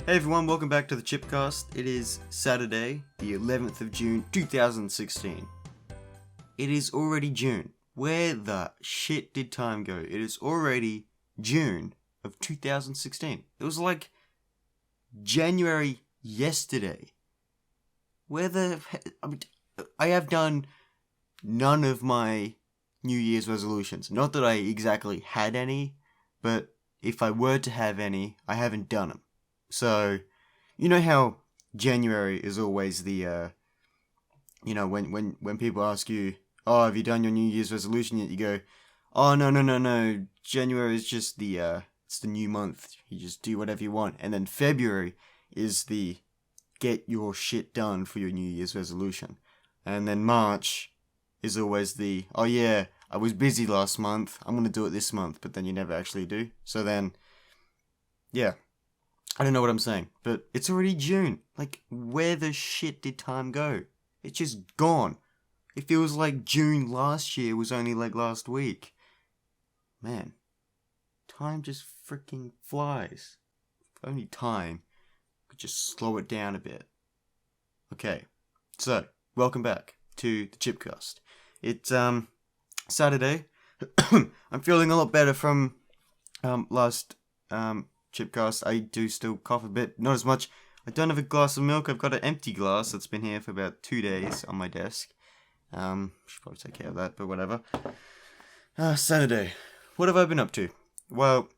Hey everyone, welcome back to the ChipCast. It is Saturday, the 11th of June, 2016. It is already June. Where the shit did time go? It is already June of 2016. It was like January yesterday. I have done none of my New Year's resolutions. Not that I exactly had any, but if I were to have any, I haven't done them. So, you know how January is always the, when people ask you, oh, have you done your New Year's resolution yet? You go, oh, no. January is just it's the new month. You just do whatever you want. And then February is the get your shit done for your New Year's resolution. And then March is always the, oh yeah, I was busy last month. I'm going to do it this month. But then you never actually do. So then, yeah. I don't know what I'm saying, but it's already June. Like, where the shit did time go? It's just gone. It feels like June last year was only like last week. Man, time just freaking flies. If only time could just slow it down a bit. Okay, so, welcome back to the ChipCast. It's, Saturday. I'm feeling a lot better from, last, ChipCast. I do still cough a bit, not as much. I don't have a glass of milk. I've got an empty glass that's been here for about 2 days on my desk. Should probably take care of that, but whatever. Saturday. What have I been up to? Well,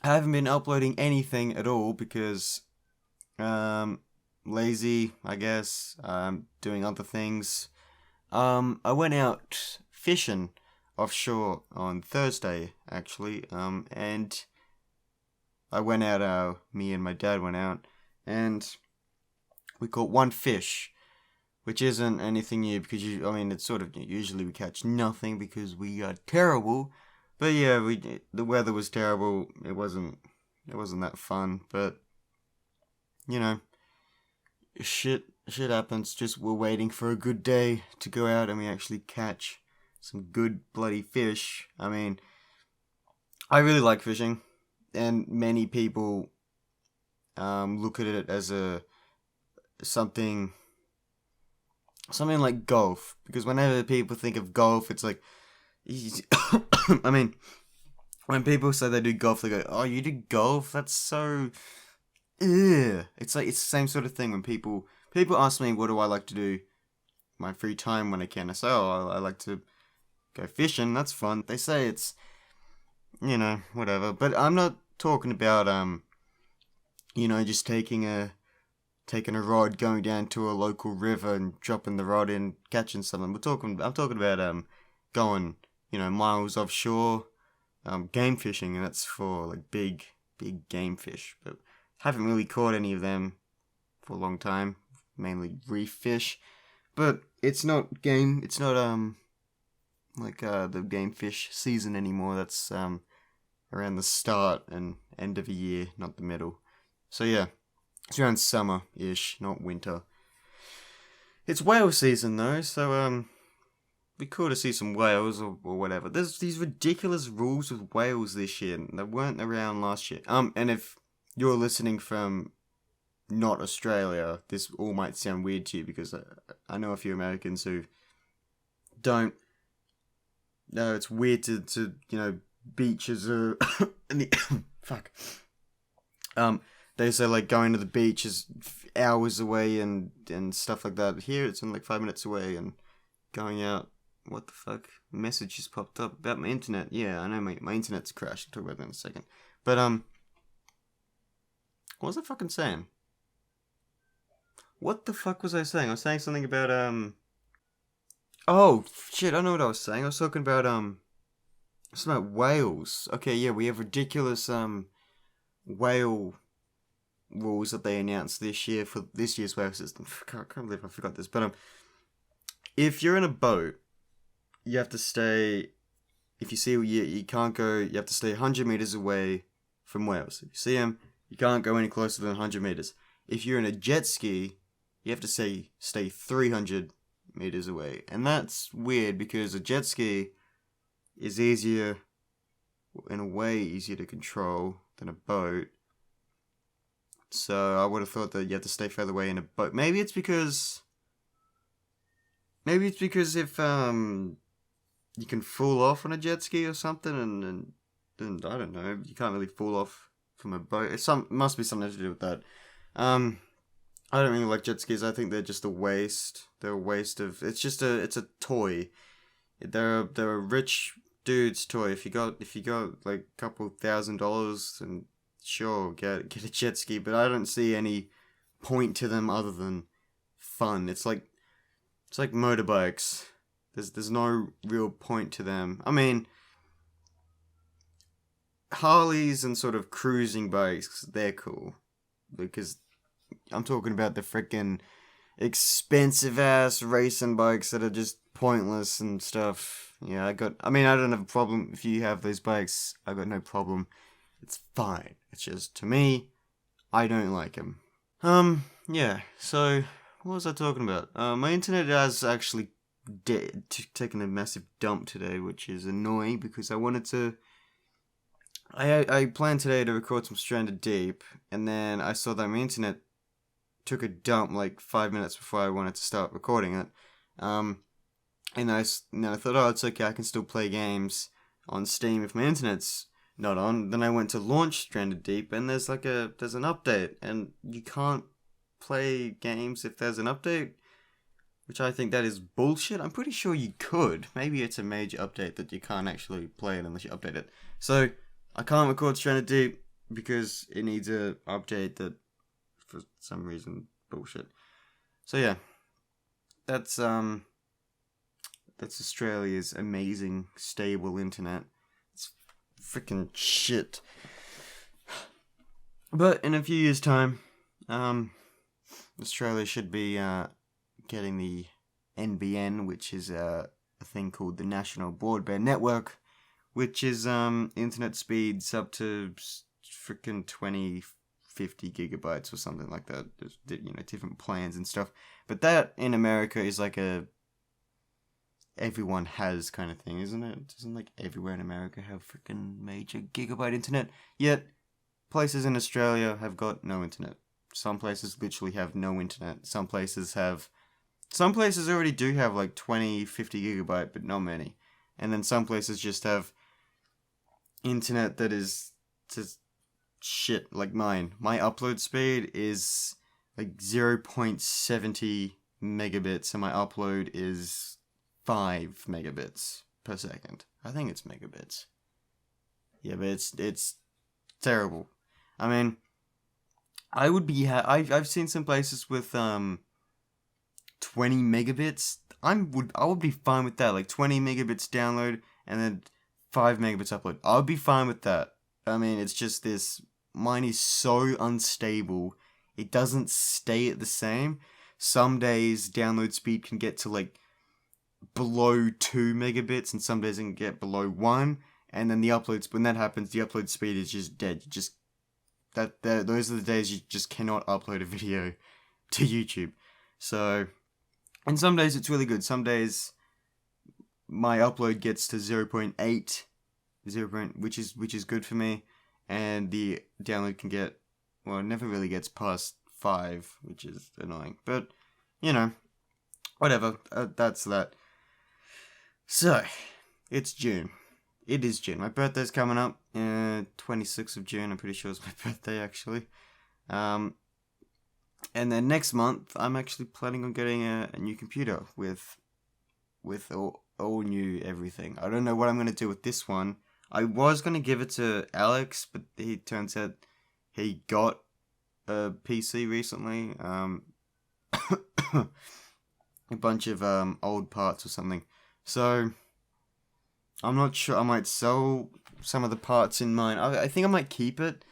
I haven't been uploading anything at all because, lazy, I guess. Doing other things. I went out fishing offshore on Thursday, actually, and I went out, me and my dad went out, and we caught one fish, which isn't anything new, because, it's sort of, usually we catch nothing, because we are terrible, but yeah, the weather was terrible, it wasn't that fun, but, shit happens, just we're waiting for a good day to go out, and we actually catch some good bloody fish. I really like fishing. And many people look at it as something like golf. Because whenever people think of golf, it's like, when people say they do golf, they go, oh, you do golf? That's so, ugh. It's like, it's the same sort of thing when people ask me, what do I like to do my free time when I can? I say, oh, I like to go fishing, that's fun. They say it's, whatever. But I'm not talking about just taking a rod, going down to a local river and dropping the rod in, catching something. I'm talking about going miles offshore, game fishing, and that's for like big game fish. But haven't really caught any of them for a long time, mainly reef fish. But it's not game. It's not the game fish season anymore. That's around the start and end of a year, not the middle. So yeah, it's around summer-ish, not winter. It's whale season though, so be cool to see some whales or whatever. There's these ridiculous rules with whales this year that weren't around last year. And if you're listening from not Australia, this all might sound weird to you because I know a few Americans who don't. No, it's weird to beaches are in the fuck. They say like going to the beach is hours away and stuff like that. Here it's only like 5 minutes away, and going out. What the fuck? A message just popped up about my internet. Yeah, I know my internet's crashed. I'll talk about that in a second. But what was I fucking saying? What the fuck was I saying? I was saying something about oh shit! I know what I was saying. I was talking about it's about whales. Okay, yeah, we have ridiculous whale rules that they announced this year for this year's whale system. I can't believe I forgot this. But if you're in a boat, you have to stay. If you see you can't go. You have to stay 100 meters away from whales. If you see them, you can't go any closer than 100 meters. If you're in a jet ski, you have to stay 300 meters away, and that's weird because a jet ski is easier, in a way, easier to control than a boat. So I would have thought that you have to stay further away in a boat. Maybe it's because if you can fall off on a jet ski or something, and I don't know, you can't really fall off from a boat. Must be something to do with that. I don't really like jet skis. I think they're just a waste. They're a waste of. It's a toy. They're a rich dude's toy. If you got like a couple $1,000, then sure, get a jet ski. But I don't see any point to them other than fun. It's like motorbikes. There's no real point to them. I mean, Harleys and sort of cruising bikes, they're cool because I'm talking about the freaking expensive ass racing bikes that are just pointless and stuff. Yeah, I don't have a problem if you have those bikes. I got no problem. It's fine. It's just, to me, I don't like them. Yeah, so, what was I talking about? My internet has actually taken a massive dump today, which is annoying because I wanted to... I planned today to record some Stranded Deep, and then I saw that my internet took a dump like 5 minutes before I wanted to start recording it. And I thought, oh, it's okay, I can still play games on Steam if my internet's not on. Then I went to launch Stranded Deep, and there's an update, and you can't play games if there's an update, which I think that is bullshit. I'm pretty sure you could. Maybe it's a major update that you can't actually play it unless you update it. So I can't record Stranded Deep because it needs a update that, for some reason, bullshit. So yeah, that's Australia's amazing stable internet. It's freaking shit. But in a few years' time, Australia should be getting the NBN, which is a thing called the National Broadband Network, which is internet speeds up to freaking 50 gigabytes or something like that. There's, different plans and stuff. But that in America is like a everyone has kind of thing, isn't it? Doesn't like everywhere in America have freaking major gigabyte internet? Yet places in Australia have got no internet. Some places literally have no internet. Some places already do have like 20, 50 gigabyte, but not many. And then some places just have internet that is just shit, like mine. My upload speed is like 0.70 megabits, and my upload is 5 megabits per second. I think it's megabits. Yeah, but it's terrible. I mean, I would be I've seen some places with 20 megabits. I would be fine with that. Like 20 megabits download and then 5 megabits upload. I would be fine with that. I mean, it's just this. Mine is so unstable. It doesn't stay at the same. Some days download speed can get to like below 2 megabits, and some days it can get below 1. And then when that happens, the upload speed is just dead. Those are the days you just cannot upload a video to YouTube. So, and some days it's really good. Some days my upload gets to 0.8, which is good for me, and the download can get, well, it never really gets past 5, which is annoying. But, whatever. That's that. So, it's June. It is June. My birthday's coming up. 26th of June. I'm pretty sure it's my birthday, actually. And then next month, I'm actually planning on getting a new computer with all new everything. I don't know what I'm going to do with this one. I was going to give it to Alex, but he turns out he got a PC recently. A bunch of old parts or something. So, I'm not sure. I might sell some of the parts in mine. I think I might keep it.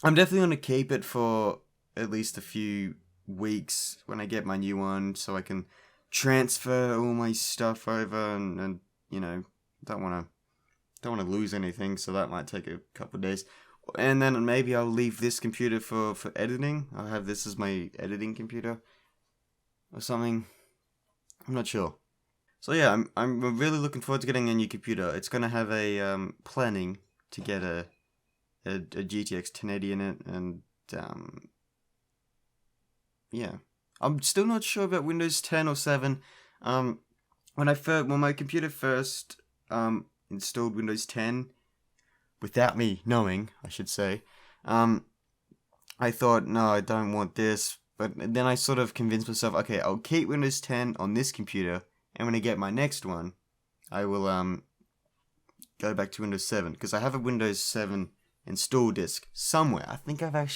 I'm definitely going to keep it for at least a few weeks when I get my new one, so I can transfer all my stuff over and don't want to lose anything, so that might take a couple of days. And then maybe I'll leave this computer for editing. I'll have this as my editing computer or something. I'm not sure. So yeah, I'm really looking forward to getting a new computer. It's gonna have a planning to get a GTX 1080 in it, and yeah, I'm still not sure about Windows 10 or 7. When my computer first installed Windows 10, without me knowing, I should say, I thought, no, I don't want this. But then I sort of convinced myself, okay, I'll keep Windows 10 on this computer, and when I get my next one, I will go back to Windows 7, because I have a Windows 7 install disk somewhere. I think I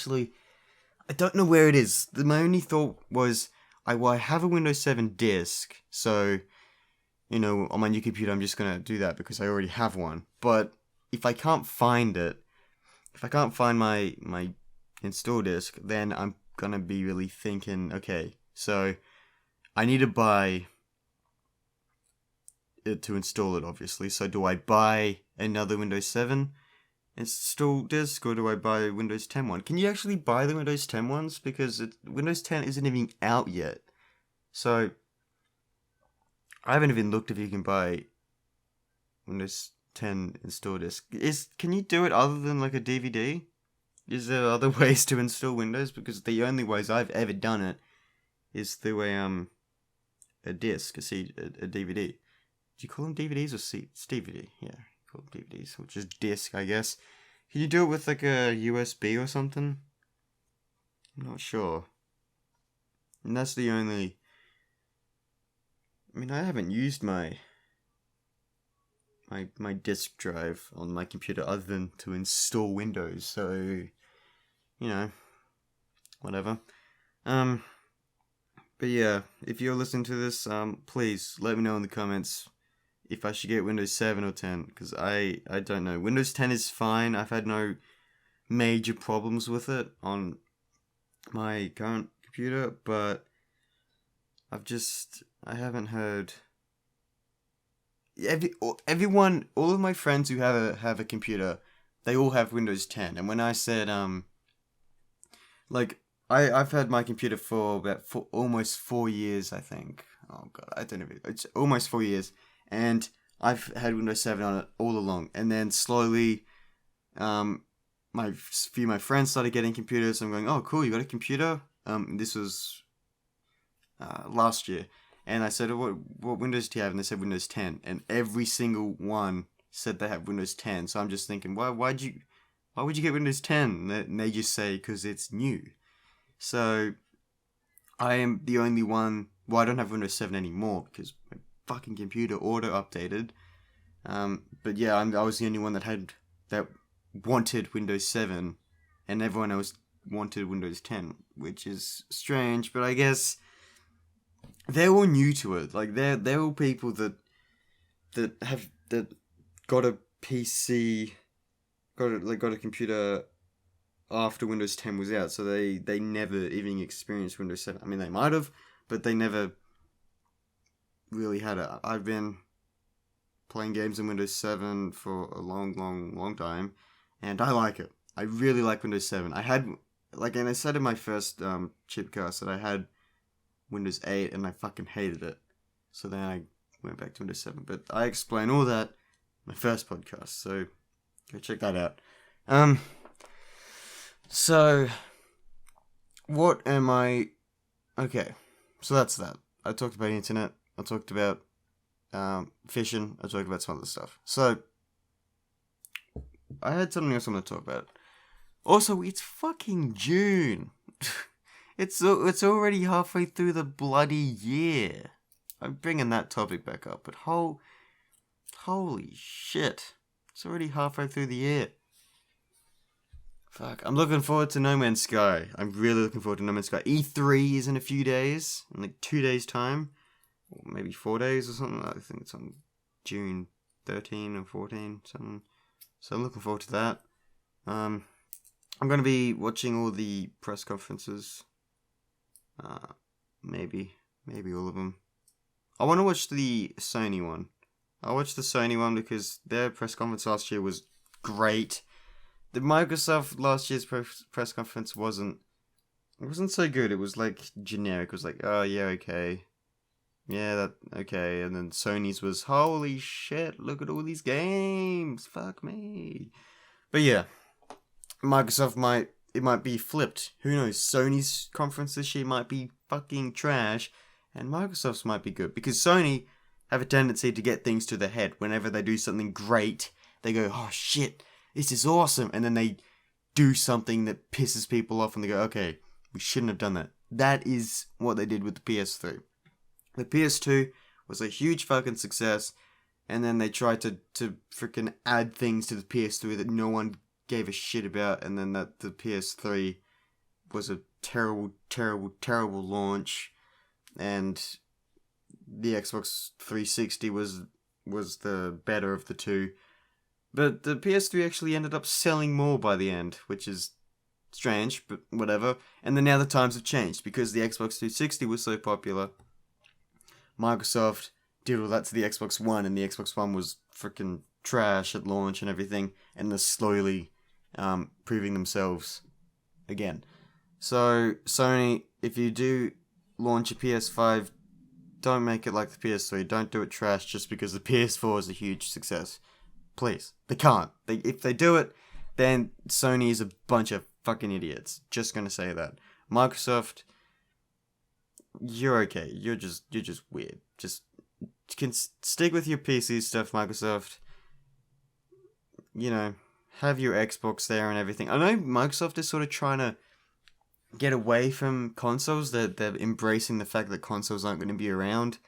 don't know where it is. My only thought was, I have a Windows 7 disk, so, on my new computer I'm just going to do that because I already have one. But if I can't find it, if I can't find my install disk, then I'm going to be really thinking, okay, so I need to buy it to install it, obviously. So do I buy another Windows 7 install disk, or do I buy a Windows 10 one? Can you actually buy the Windows 10 ones? Because Windows 10 isn't even out yet. So I haven't even looked if you can buy Windows 10 install disk. Can you do it other than like a DVD? Is there other ways to install Windows? Because the only ways I've ever done it is through a disc, a DVD. Do you call them DVDs or C? It's DVD, yeah. Call them DVDs, which is disc, I guess. Can you do it with like a USB or something? I'm not sure. And that's the only... I mean, I haven't used my disk drive on my computer other than to install Windows, so, whatever. But yeah, if you're listening to this, please let me know in the comments if I should get Windows 7 or 10, because I don't know. Windows 10 is fine. I've had no major problems with it on my current computer, but I haven't heard... Everyone, all of my friends who have a computer, they all have Windows 10. And when I said, I've had my computer for almost 4 years, I think. Oh god, I don't know. It's almost 4 years. And I've had Windows 7 on it all along. And then slowly, my friends started getting computers. I'm going, oh cool, you got a computer? This was last year. And I said, what Windows do you have? And they said Windows 10. And every single one said they have Windows 10. So I'm just thinking, why would you get Windows 10? And they just say, because it's new. So I am the only one. Well, I don't have Windows 7 anymore because my fucking computer auto-updated. But yeah, I was the only one that wanted Windows 7. And everyone else wanted Windows 10. Which is strange, but I guess... they're all new to it. Like they're all people that got a PC, got a computer after Windows 10 was out. So they never even experienced Windows 7. I mean, they might have, but they never really had it. I've been playing games in Windows 7 for a long time, and I like it. I really like Windows 7. I had, and I said in my first ChipCast that I had Windows 8 and I fucking hated it. So then I went back to Windows 7. But I explain all that in my first podcast, so go check that out. So what am I... Okay, so that's that. I talked about the internet. I talked about fishing. I talked about some other stuff. So I had something else I'm going to talk about. Also, it's fucking June. It's already halfway through the bloody year. I'm bringing that topic back up, but holy shit. It's already halfway through the year. Fuck, I'm looking forward to No Man's Sky. I'm really looking forward to No Man's Sky. E3 is in a few days, in like 2 days' time. Or maybe 4 days or something. I think it's on June 13 or 14, something. So I'm looking forward to that. I'm going to be watching all the press conferences. Maybe all of them. I want to watch the Sony one. I watched the Sony one because their press conference last year was great. The Microsoft last year's press conference wasn't so good. It was like generic. It was like, oh yeah, okay. Yeah, okay. And then Sony's was, holy shit, look at all these games. Fuck me. But yeah, Microsoft might it might be flipped. Who knows? Sony's conference this year might be fucking trash, and Microsoft's might be good, because Sony have a tendency to get things to the head. Whenever they do something great, they go, "Oh shit, this is awesome," and then they do something that pisses people off, and they go, "Okay, we shouldn't have done that." That is what they did with the PS3. The PS2 was a huge fucking success, and then they tried to freaking add things to the PS3 that no one gave a shit about, and then that the PS3 was a terrible, terrible, terrible launch, and the Xbox 360 was the better of the two. But the PS3 actually ended up selling more by the end, which is strange, but whatever. And then now the times have changed, because the Xbox 360 was so popular. Microsoft did all that to the Xbox One, and the Xbox One was freaking trash at launch and everything, and they're slowly proving themselves again. So, Sony, if you do launch a PS5, don't make it like the PS3. Don't do it trash just because the PS4 is a huge success. Please. They can't. If they do it, then Sony is a bunch of fucking idiots. Just gonna say that. Microsoft, you're okay. You're just weird. Just can stick with your PC stuff, Microsoft. You know, have your Xbox there and everything. I know Microsoft is sort of trying to get away from consoles. They're embracing the fact that consoles aren't going to be around,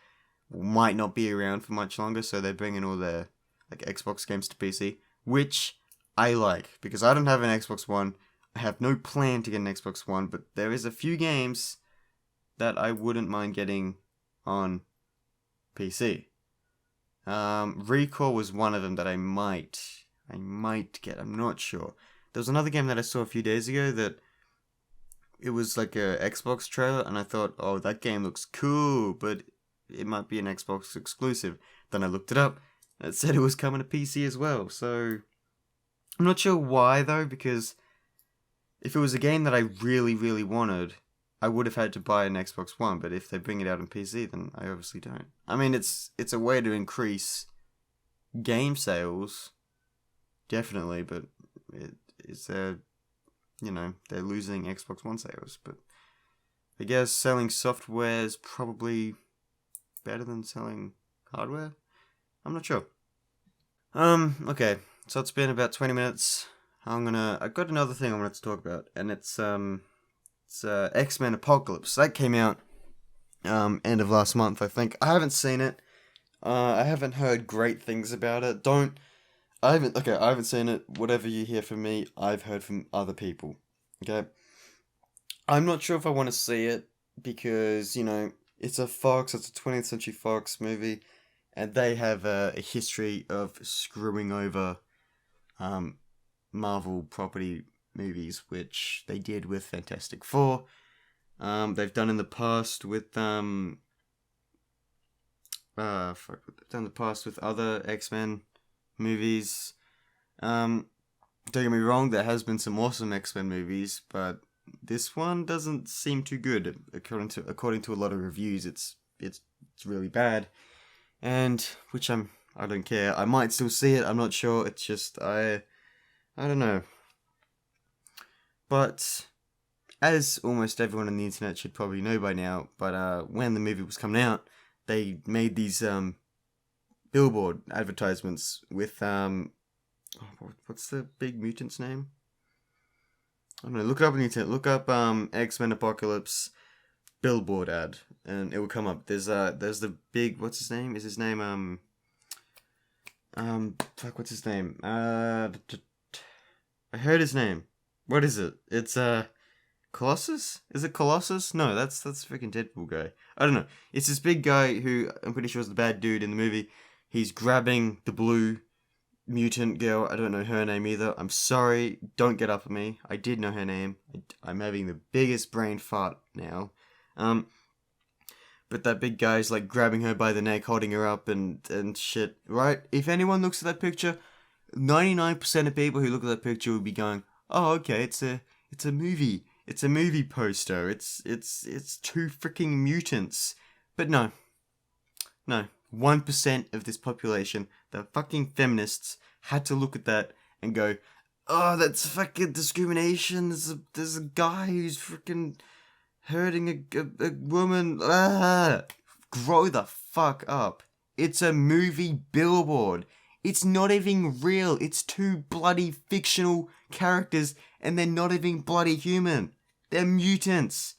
might not be around for much longer, so they're bringing all their like Xbox games to PC, which I like, because I don't have an Xbox One. I have no plan to get an Xbox One, but there is a few games that I wouldn't mind getting on PC. Recall was one of them that I might get. I'm not sure. There was another game that I saw a few days ago that it was like a Xbox trailer, and I thought, oh, that game looks cool, but it might be an Xbox exclusive. Then I looked it up, and it said it was coming to PC as well. So I'm not sure why though, because if it was a game that I really, really wanted, I would have had to buy an Xbox One, but if they bring it out on PC, then I obviously don't. I mean, it's a way to increase game sales, definitely, but it's they're losing Xbox One sales. But I guess selling software is probably better than selling hardware. I'm not sure. Okay, so it's been about 20 minutes. I've got another thing I wanted to talk about, and it's X-Men Apocalypse. That came out end of last month, I think. I haven't seen it. I haven't heard great things about it. I haven't seen it. Whatever you hear from me, I've heard from other people. Okay? I'm not sure if I want to see it, because, it's a 20th Century Fox movie, and they have a history of screwing over Marvel property movies, which they did with Fantastic Four. They've done in the past with they've done in the past with other X-Men movies. Don't get me wrong, there has been some awesome X-Men movies, but this one doesn't seem too good. According to a lot of reviews, it's really bad, and which I don't care. I might still see it. I'm not sure. It's just I don't know. But as almost everyone on the internet should probably know by now, but when the movie was coming out, they made these billboard advertisements with what's the big mutant's name? I'm gonna look it up on the internet. Look up X-Men Apocalypse billboard ad, and it will come up. There's the big, what's his name? Is his name what's his name? I heard his name. What is it? It's Colossus? Is it Colossus? No, that's freaking Deadpool guy. I don't know. It's this big guy who I'm pretty sure is the bad dude in the movie. He's grabbing the blue mutant girl. I don't know her name either. I'm sorry. Don't get up at me. I did know her name. I'm having the biggest brain fart now. But that big guy's like grabbing her by the neck, holding her up and shit, right? If anyone looks at that picture, 99% of people who look at that picture will be going, "Oh, okay, it's a movie. It's a movie poster. It's two freaking mutants." But no. 1% of this population, the fucking feminists, had to look at that and go, Oh, that's fucking discrimination. There's a guy who's freaking hurting a woman. Ah, grow the fuck up. It's a movie billboard. It's not even real. It's two bloody fictional characters, and they're not even bloody human. They're mutants.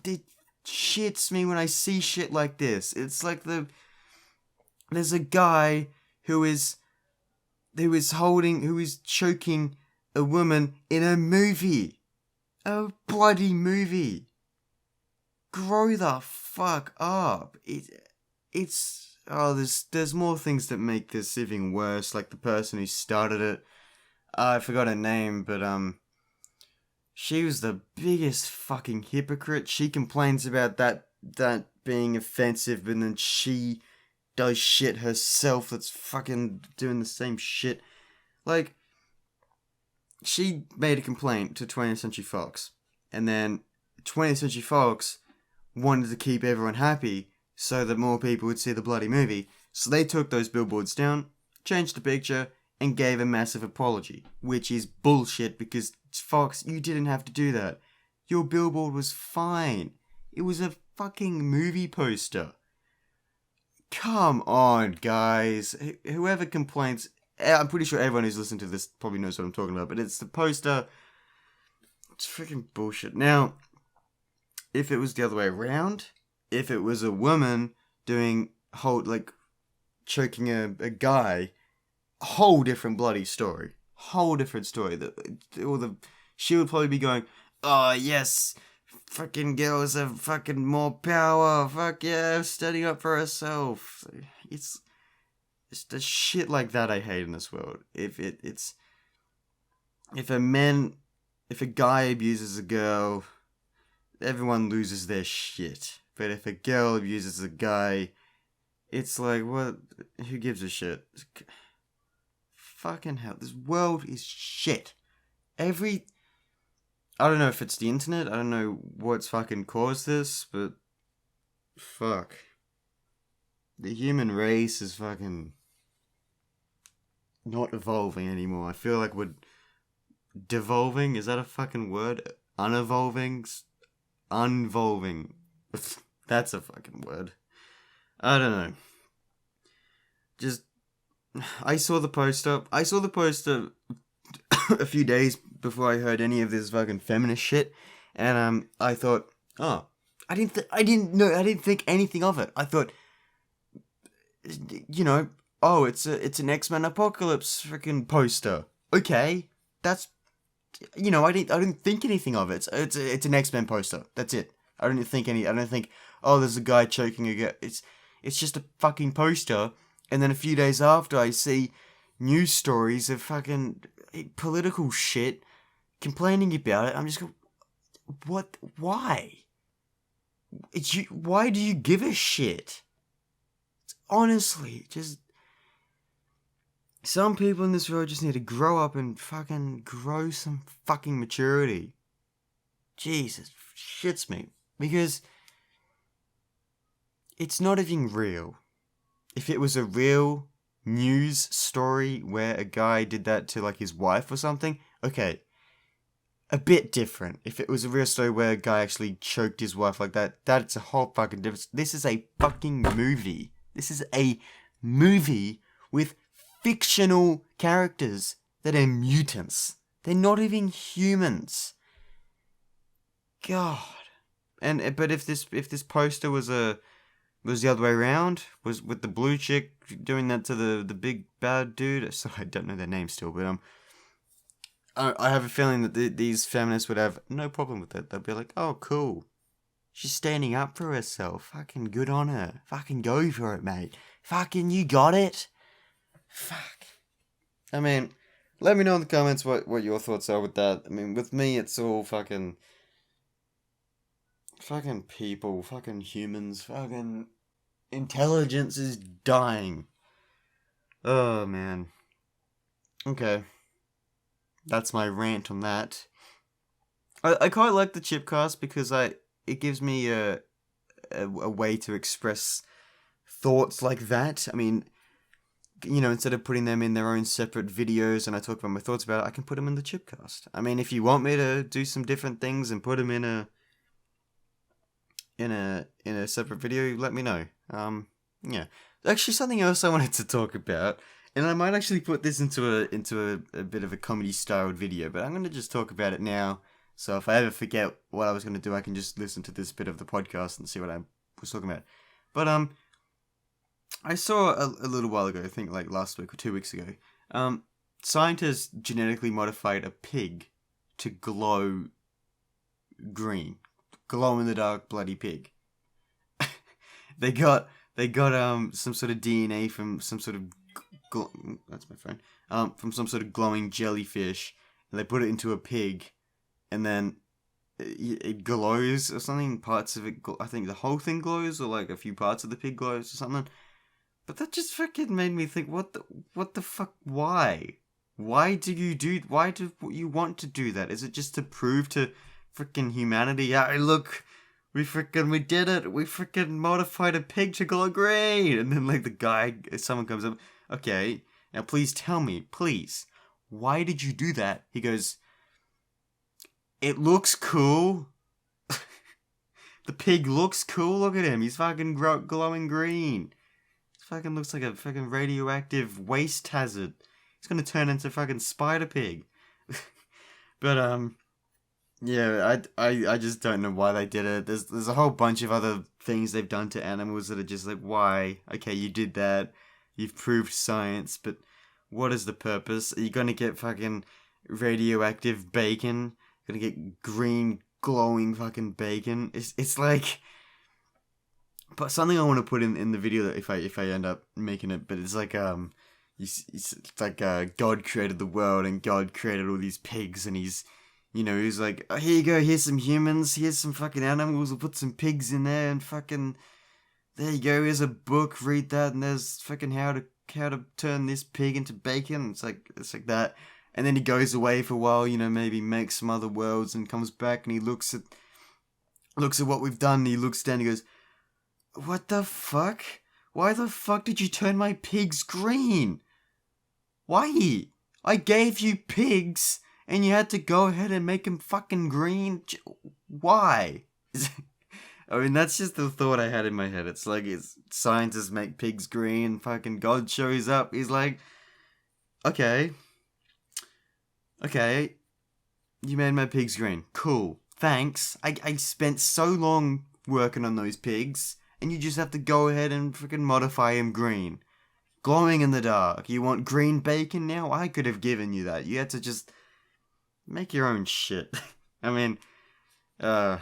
It shits me when I see shit like this. It's like there's a guy who is choking a woman in a movie. A bloody movie. Grow the fuck up. There's more things that make this even worse, like the person who started it. I forgot her name, but she was the biggest fucking hypocrite. She complains about that being offensive, but then she does shit herself that's fucking doing the same shit. Like, she made a complaint to 20th Century Fox, and then 20th Century Fox wanted to keep everyone happy so that more people would see the bloody movie, so they took those billboards down, changed the picture, and gave a massive apology, which is bullshit because, Fox, you didn't have to do that. Your billboard was fine. It was a fucking movie poster. Come on, guys. Whoever complains, I'm pretty sure everyone who's listened to this probably knows what I'm talking about, but it's the poster. It's freaking bullshit. Now, if it was the other way around, if it was a woman choking a guy, whole different bloody story. Whole different story. She would probably be going, oh yes, fucking girls have fucking more power. Fuck yeah, standing up for herself. It's the shit like that I hate in this world. If a guy abuses a girl, everyone loses their shit. But if a girl abuses a guy, it's like, what? Who gives a shit? Fucking hell, this world is shit. I don't know if it's the internet, I don't know what's fucking caused this, but fuck. The human race is fucking not evolving anymore. I feel like we're devolving. Is that a fucking word? Unevolving? Unvolving. That's a fucking word. I don't know. I saw the poster a few days before I heard any of this fucking feminist shit, and I thought, I didn't think anything of it. I thought, it's an X-Men Apocalypse freaking poster. Okay, that's, I didn't think anything of it. It's an X-Men poster. That's it. I don't think, there's a guy choking a girl. It's just a fucking poster. And then a few days after, I see news stories of fucking political shit complaining about it. I'm just going, what? Why? Why do you give a shit? Honestly, just some people in this world just need to grow up and fucking grow some fucking maturity. Jesus, shits me. Because it's not even real. If it was a real news story where a guy did that to, like, his wife or something, okay, a bit different. If it was a real story where a guy actually choked his wife like that, that's a whole fucking difference. This is a fucking movie. This is a movie with fictional characters that are mutants. They're not even humans. God. But if this poster was the other way around, was with the blue chick doing that to the big bad dude. So I don't know their name still, but I have a feeling that these feminists would have no problem with it. They'd be like, oh, cool. She's standing up for herself. Fucking good on her. Fucking go for it, mate. Fucking you got it. Fuck. I mean, let me know in the comments what your thoughts are with that. I mean, with me, it's all fucking people, fucking humans, fucking intelligence is dying. Oh, man. Okay. That's my rant on that. I quite like the ChipCast because it gives me a way to express thoughts like that. I mean, instead of putting them in their own separate videos and I talk about my thoughts about it, I can put them in the ChipCast. I mean, if you want me to do some different things and put them in a separate video, let me know. Yeah. Actually, something else I wanted to talk about, and I might actually put this into a bit of a comedy styled video, but I'm gonna just talk about it now. So if I ever forget what I was gonna do, I can just listen to this bit of the podcast and see what I was talking about. But I saw a little while ago, I think like last week or 2 weeks ago, scientists genetically modified a pig to glow green, glow in the dark bloody pig. they got some sort of DNA from some sort of that's my phone, from some sort of glowing jellyfish, and they put it into a pig, and then it glows or something. Parts of it, I think the whole thing glows, or like a few parts of the pig glows or something. But that just freaking made me think, what the fuck? Why? Why do you want to do that? Is it just to prove to freaking humanity, hey, look, we did it. We freaking modified a pig to glow green. And then like someone comes up, okay, now please tell me, please, why did you do that? He goes, it looks cool. The pig looks cool. Look at him. He's fucking glowing green. Fucking looks like a fucking radioactive waste hazard. He's gonna turn into fucking Spider Pig. But yeah, I just don't know why they did it. There's a whole bunch of other things they've done to animals that are just like, why? Okay, you did that. You've proved science, but what is the purpose? Are you gonna get fucking radioactive bacon? You're gonna get green glowing fucking bacon? It's like. But something I want to put in the video that if I end up making it, but it's like it's like God created the world and God created all these pigs and he's like, oh, here you go, here's some humans, here's some fucking animals, we'll put some pigs in there and fucking there you go, here's a book, read that, and there's fucking how to turn this pig into bacon. It's like that, and then he goes away for a while, maybe makes some other worlds and comes back and he looks at what we've done. And he looks down and he goes, what the fuck? Why the fuck did you turn my pigs green? Why? I gave you pigs, and you had to go ahead and make them fucking green? Why? I mean, that's just the thought I had in my head. It's like, scientists make pigs green, fucking God shows up, he's like, okay, you made my pigs green. Cool, thanks. I spent so long working on those pigs, and you just have to go ahead and freaking modify him green. Glowing in the dark. You want green bacon now? I could have given you that. You had to just make your own shit. I mean, that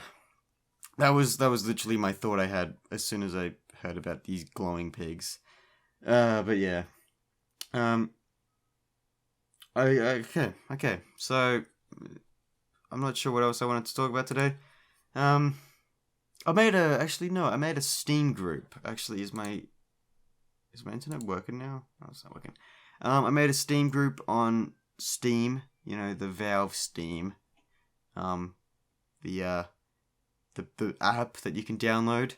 was literally my thought I had as soon as I heard about these glowing pigs. But yeah. Okay. So, I'm not sure what else I wanted to talk about today. I made a Steam group. Actually, is my internet working now? No, it's not working. I made a Steam group on Steam. The Valve Steam. The app that you can download.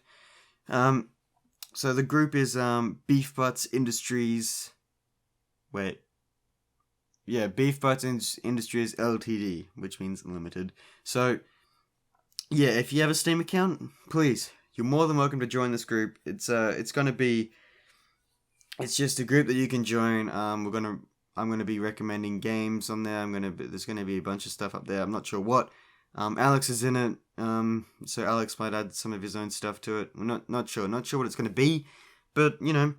So the group is Beef Butts Industries. Wait. Yeah, Beef Butts Industries Ltd, which means limited. So. Yeah, if you have a Steam account, please, you're more than welcome to join this group. It's just a group that you can join. I'm gonna be recommending games on there. There's gonna be a bunch of stuff up there. I'm not sure what. Alex is in it. So Alex might add some of his own stuff to it. I'm not sure what it's gonna be, but you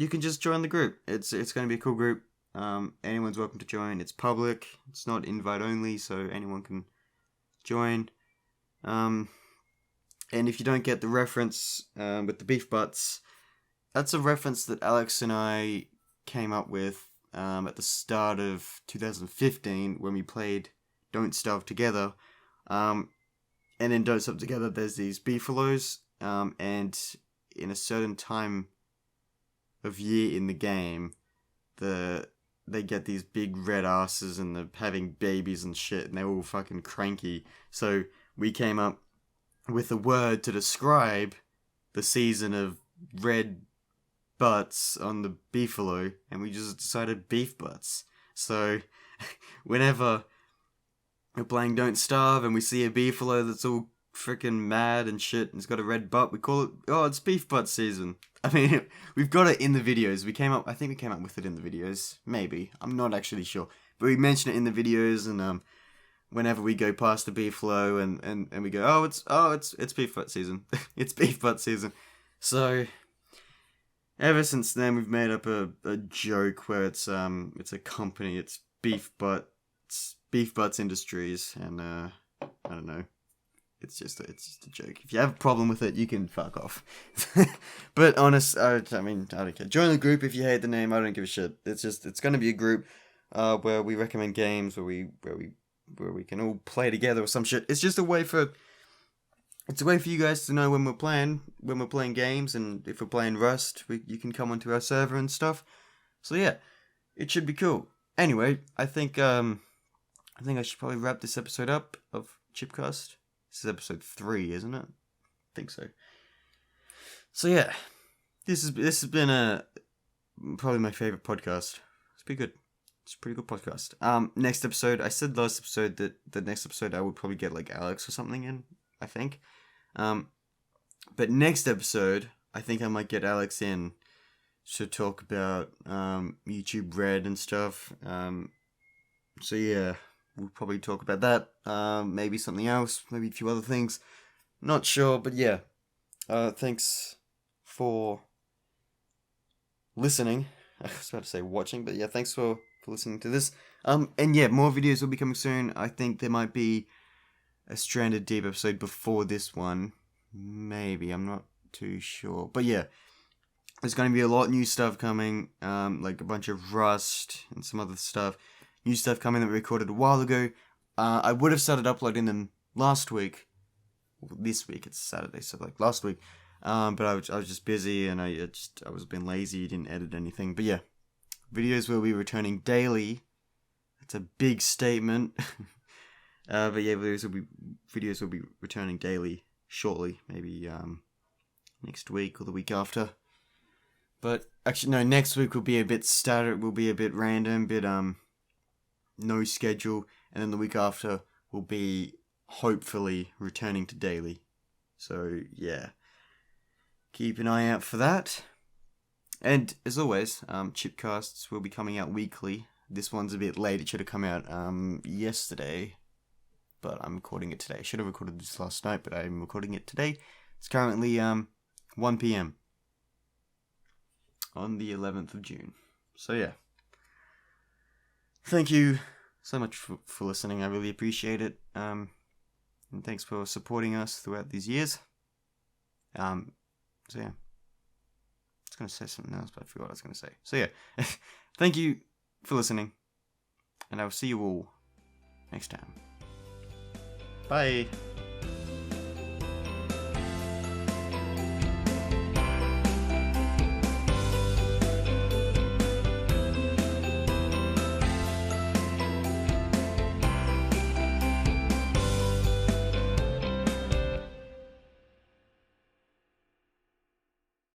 can just join the group. It's gonna be a cool group. Anyone's welcome to join. It's public. It's not invite only, so anyone can join. And if you don't get the reference with the beef butts, that's a reference that Alex and I came up with at the start of 2015 when we played Don't Starve Together. And in Don't Starve Together, there's these beefaloes, and in a certain time of year in the game, they get these big red asses and they're having babies and shit, and they're all fucking cranky. So we came up with a word to describe the season of red butts on the beefalo, and we just decided beef butts. So, whenever we're playing Don't Starve and we see a beefalo that's all freaking mad and shit and it's got a red butt, we call it, oh, it's beef butt season. I mean, we've got it in the videos. I think we came up with it in the videos. Maybe. I'm not actually sure. But we mention it in the videos, and whenever we go past the beefalo and we go, it's beef butt season. It's beef butt season. So, ever since then, we've made up a joke where it's a company. It's Beef Butts Industries, and I don't know. It's just a joke. If you have a problem with it, you can fuck off. But honest, I mean, I don't care. Join the group if you hate the name. I don't give a shit. It's gonna be a group where we recommend games, where we can all play together or some shit. It's just a way for you guys to know when we're playing games, and if we're playing Rust, you can come onto our server and stuff. So yeah, it should be cool. Anyway, I think I should probably wrap this episode up of ChipCast. This is episode 3, isn't it? I think so. So yeah, this has been probably my favorite podcast. It's pretty good. It's a pretty good podcast. Next episode, I said last episode that the next episode I would probably get like Alex or something in, I think. But next episode, I think I might get Alex in to talk about YouTube Red and stuff. So yeah, we'll probably talk about that. Maybe something else, maybe a few other things. Not sure, but yeah. Thanks for listening. I was about to say watching, but yeah, thanks for listening to this. And yeah, more videos will be coming soon. I think there might be a Stranded Deep episode before this one. Maybe, I'm not too sure. But yeah, there's going to be a lot of new stuff coming. Like a bunch of Rust and some other stuff. New stuff coming that we recorded a while ago. I would have started uploading them last week. Well, this week, it's Saturday, so like last week. But I was just busy, and I was being lazy, didn't edit anything. But yeah, videos will be returning daily. That's a big statement. But yeah, videos will be returning daily shortly, maybe next week or the week after. But actually, no, next week will be a bit static. Will be a bit random, bit no schedule, and then the week after will be hopefully returning to daily. So yeah, keep an eye out for that. And as always, ChipCasts will be coming out weekly. This one's a bit late. It should have come out yesterday, but I'm recording it today. I should have recorded this last night, but I'm recording it today. It's currently 1 p.m. on the 11th of June. So yeah, thank you so much for listening. I really appreciate it. And thanks for supporting us throughout these years. So yeah, I was going to say something else, but I forgot what I was going to say. So yeah, thank you for listening, and I will see you all next time. Bye.